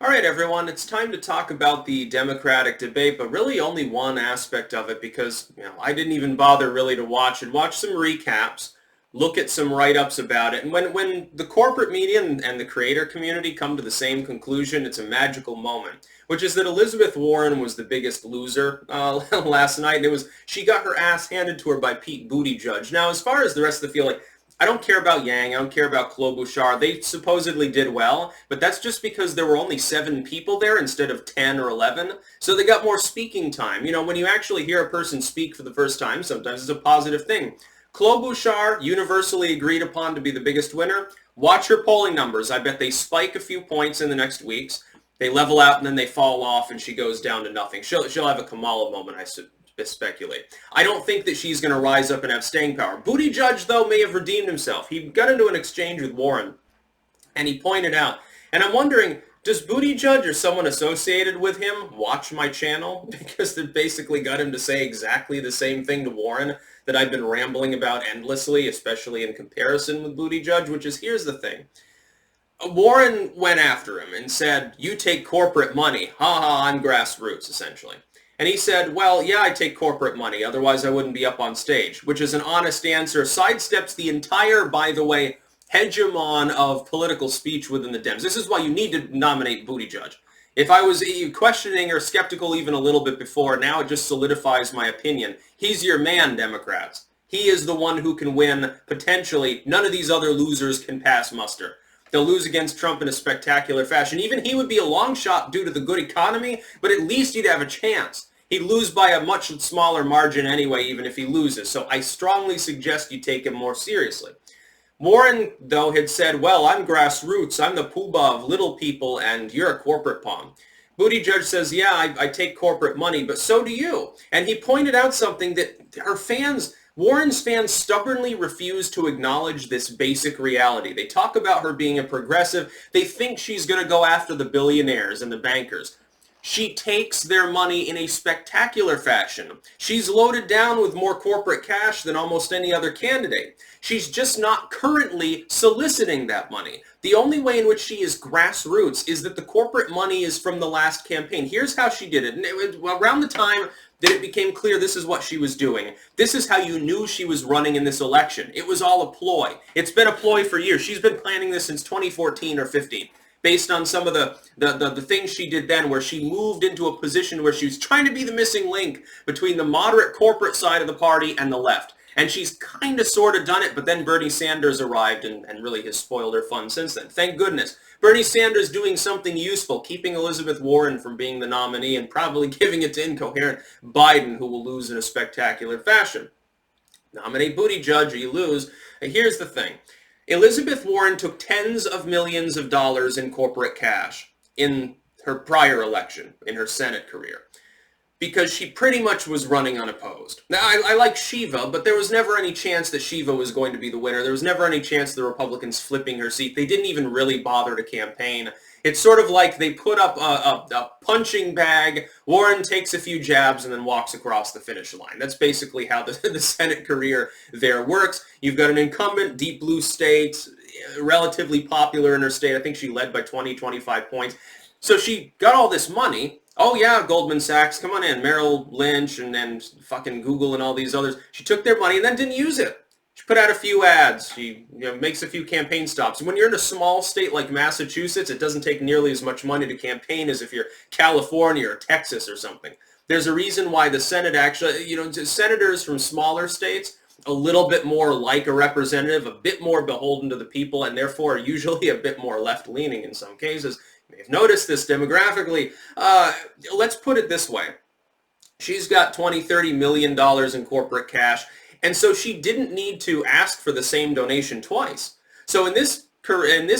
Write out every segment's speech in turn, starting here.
All right, everyone, it's time to talk about the Democratic debate, but really only one aspect of it because, I didn't even bother really to watch it. Watch some recaps, look at some write-ups about it, and when the corporate media and the creator community come to the same conclusion, it's a magical moment, which is that Elizabeth Warren was the biggest loser last night. She got her ass handed to her by Pete Buttigieg. Now, as far as the rest of the field, I don't care about Yang. I don't care about Klobuchar. They supposedly did well, but that's just because there were only 7 people there instead of 10 or 11. So they got more speaking time. When you actually hear a person speak for the first time, sometimes it's a positive thing. Klobuchar, universally agreed upon to be the biggest winner. Watch her polling numbers. I bet they spike a few points in the next weeks. They level out and then they fall off and she goes down to nothing. She'll have a Kamala moment, I speculate. I don't think that she's going to rise up and have staying power. Buttigieg, though, may have redeemed himself. He got into an exchange with Warren, and he pointed out, and I'm wondering, does Buttigieg or someone associated with him watch my channel? Because they basically got him to say exactly the same thing to Warren that I've been rambling about endlessly, especially in comparison with Buttigieg, which is, here's the thing. Warren went after him and said, you take corporate money. Ha ha, I'm grassroots, essentially. And he said, well, yeah, I take corporate money, otherwise I wouldn't be up on stage, which is an honest answer, sidesteps the entire, by the way, hegemon of political speech within the Dems. This is why you need to nominate Buttigieg. If I was questioning or skeptical even a little bit before, now it just solidifies my opinion. He's your man, Democrats. He is the one who can win, potentially. None of these other losers can pass muster. They'll lose against Trump in a spectacular fashion. Even he would be a long shot due to the good economy, but at least he'd have a chance. He'd lose by a much smaller margin anyway, even if he loses. So I strongly suggest you take him more seriously. Warren, though, had said, well, I'm grassroots. I'm the poobah of little people, and you're a corporate pawn. Buttigieg says, yeah, I take corporate money, but so do you. And he pointed out something that Warren's fans stubbornly refuse to acknowledge this basic reality. They talk about her being a progressive. They think she's going to go after the billionaires and the bankers. She takes their money in a spectacular fashion. She's loaded down with more corporate cash than almost any other candidate. She's just not currently soliciting that money. The only way in which she is grassroots is that the corporate money is from the last campaign. Here's how she did it. And it was around the time that it became clear this is what she was doing. This is how you knew she was running in this election. It was all a ploy. It's been a ploy for years. She's been planning this since 2014 or 15. Based on some of the things she did then, where she moved into a position where she was trying to be the missing link between the moderate corporate side of the party and the left. And she's kind of sort of done it, but then Bernie Sanders arrived and really has spoiled her fun since then. Thank goodness. Bernie Sanders doing something useful, keeping Elizabeth Warren from being the nominee and probably giving it to incoherent Biden, who will lose in a spectacular fashion. Nominate Buttigieg or you lose. And here's the thing. Elizabeth Warren took tens of millions of dollars in corporate cash in her prior election, in her Senate career, because she pretty much was running unopposed. Now, I like Shiva, but there was never any chance that Shiva was going to be the winner. There was never any chance of the Republicans flipping her seat. They didn't even really bother to campaign. It's sort of like they put up a punching bag, Warren takes a few jabs, and then walks across the finish line. That's basically how the Senate career there works. You've got an incumbent, deep blue state, relatively popular in her state. I think she led by 20, 25 points. So she got all this money. Oh yeah, Goldman Sachs, come on in. Merrill Lynch and fucking Google and all these others. She took their money and then didn't use it. She put out a few ads. She makes a few campaign stops. And when you're in a small state like Massachusetts, it doesn't take nearly as much money to campaign as if you're California or Texas or something. There's a reason why the Senate actually, senators from smaller states, a little bit more like a representative, a bit more beholden to the people, and therefore usually a bit more left-leaning in some cases. You may have noticed this demographically. Let's put it this way. She's got $20, $30 million in corporate cash. And so she didn't need to ask for the same donation twice. So in this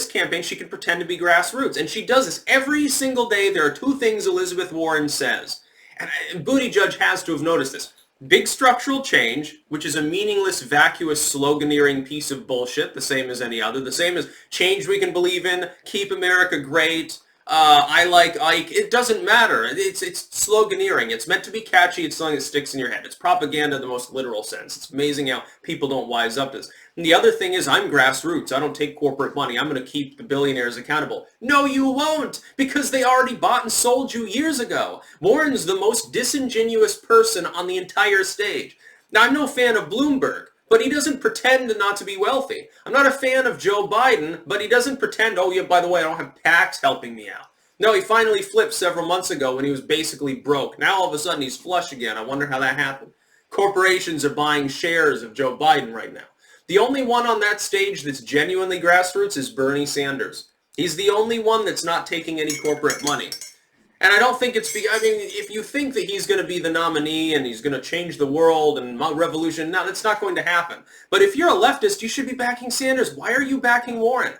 campaign, she could pretend to be grassroots. And she does this every single day. There are 2 things Elizabeth Warren says. And Buttigieg has to have noticed this. Big structural change, which is a meaningless, vacuous, sloganeering piece of bullshit, the same as any other. The same as change we can believe in, keep America great, I like Ike. It doesn't matter. It's sloganeering. It's meant to be catchy. It's something that sticks in your head. It's propaganda in the most literal sense. It's amazing how people don't wise up to this. And the other thing is, I'm grassroots. I don't take corporate money. I'm going to keep the billionaires accountable. No, you won't, because they already bought and sold you years ago. Warren's the most disingenuous person on the entire stage. Now, I'm no fan of Bloomberg, but he doesn't pretend not to be wealthy. I'm not a fan of Joe Biden, but he doesn't pretend, oh yeah, by the way, I don't have PACs helping me out. No, he finally flipped several months ago when he was basically broke. Now all of a sudden he's flush again. I wonder how that happened. Corporations are buying shares of Joe Biden right now. The only one on that stage that's genuinely grassroots is Bernie Sanders. He's the only one that's not taking any corporate money. And I don't think if you think that he's going to be the nominee and he's going to change the world and revolution, no, that's not going to happen. But if you're a leftist, you should be backing Sanders. Why are you backing Warren?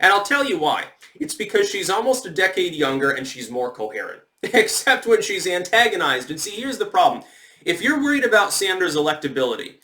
And I'll tell you why. It's because she's almost a decade younger and she's more coherent. Except when she's antagonized. And see, here's the problem. If you're worried about Sanders' electability,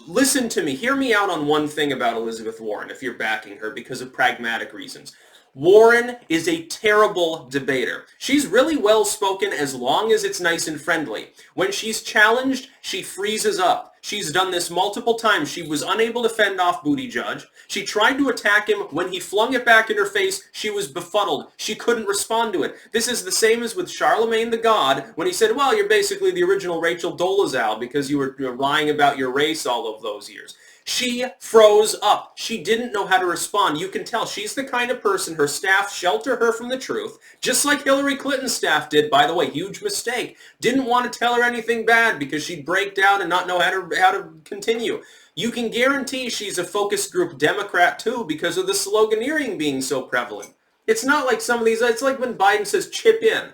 listen to me. Hear me out on one thing about Elizabeth Warren if you're backing her because of pragmatic reasons. Warren is a terrible debater. She's really well-spoken as long as it's nice and friendly. When she's challenged, she freezes up. She's done this multiple times. She was unable to fend off Buttigieg. She tried to attack him. When he flung it back in her face, she was befuddled. She couldn't respond to it. This is the same as with Charlemagne the God when he said, well, you're basically the original Rachel Dolezal because you were lying about your race all of those years. She froze up. She didn't know how to respond. You can tell she's the kind of person, her staff shelter her from the truth, just like Hillary Clinton's staff did, by the way, huge mistake. Didn't want to tell her anything bad because she'd break down and not know how to continue. You can guarantee she's a focus group Democrat too because of the sloganeering being so prevalent. It's not like some of these, it's like when Biden says chip in.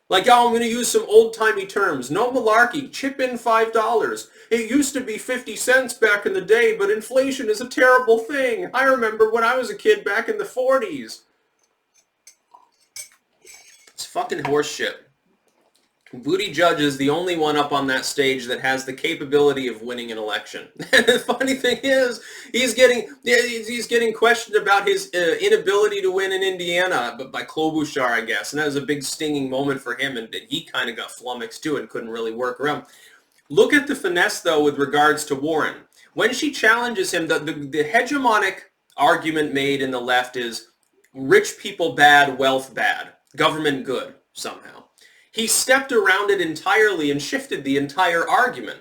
Like, oh, I'm going to use some old-timey terms. No malarkey. Chip in $5. It used to be 50 cents back in the day, but inflation is a terrible thing. I remember when I was a kid back in the 40s. It's fucking horseshit. Buttigieg is the only one up on that stage that has the capability of winning an election. And the funny thing is, he's getting questioned about his inability to win in Indiana by Klobuchar, I guess. And that was a big stinging moment for him, and he kind of got flummoxed too and couldn't really work around. Look at the finesse, though, with regards to Warren. When she challenges him, the hegemonic argument made in the left is rich people bad, wealth bad, government good, somehow. He stepped around it entirely and shifted the entire argument.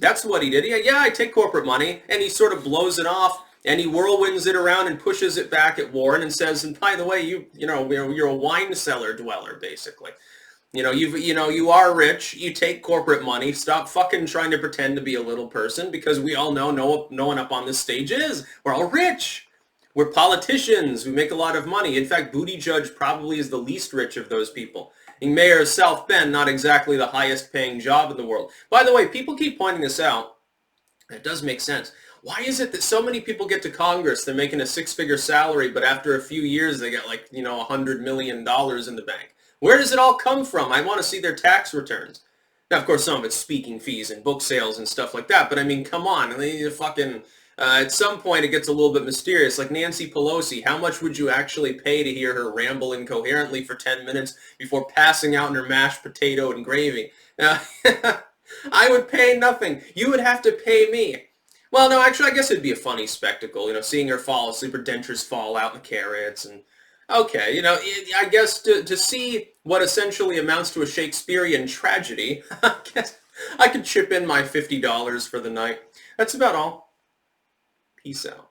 That's what he did. Yeah, I take corporate money, and he sort of blows it off, and he whirlwinds it around and pushes it back at Warren and says, and by the way, you're a wine cellar dweller, basically. You are rich, you take corporate money, stop fucking trying to pretend to be a little person, because we all know no one up on this stage is. We're all rich. We're politicians. We make a lot of money. In fact, Buttigieg probably is the least rich of those people. Being mayor of South Bend, not exactly the highest paying job in the world. By the way, people keep pointing this out. It does make sense. Why is it that so many people get to Congress, they're making a six-figure salary, but after a few years they get like, $100 million in the bank? Where does it all come from? I want to see their tax returns. Now, of course, some of it's speaking fees and book sales and stuff like that, but I mean, come on. I mean, at some point it gets a little bit mysterious. Like Nancy Pelosi, how much would you actually pay to hear her ramble incoherently for 10 minutes before passing out in her mashed potato and gravy? Now, I would pay nothing. You would have to pay me. Well, no, actually, I guess it'd be a funny spectacle, seeing her fall asleep, her dentures fall out in the carrots, and okay, I guess to see what essentially amounts to a Shakespearean tragedy, I guess I could chip in my $50 for the night. That's about all. Peace out.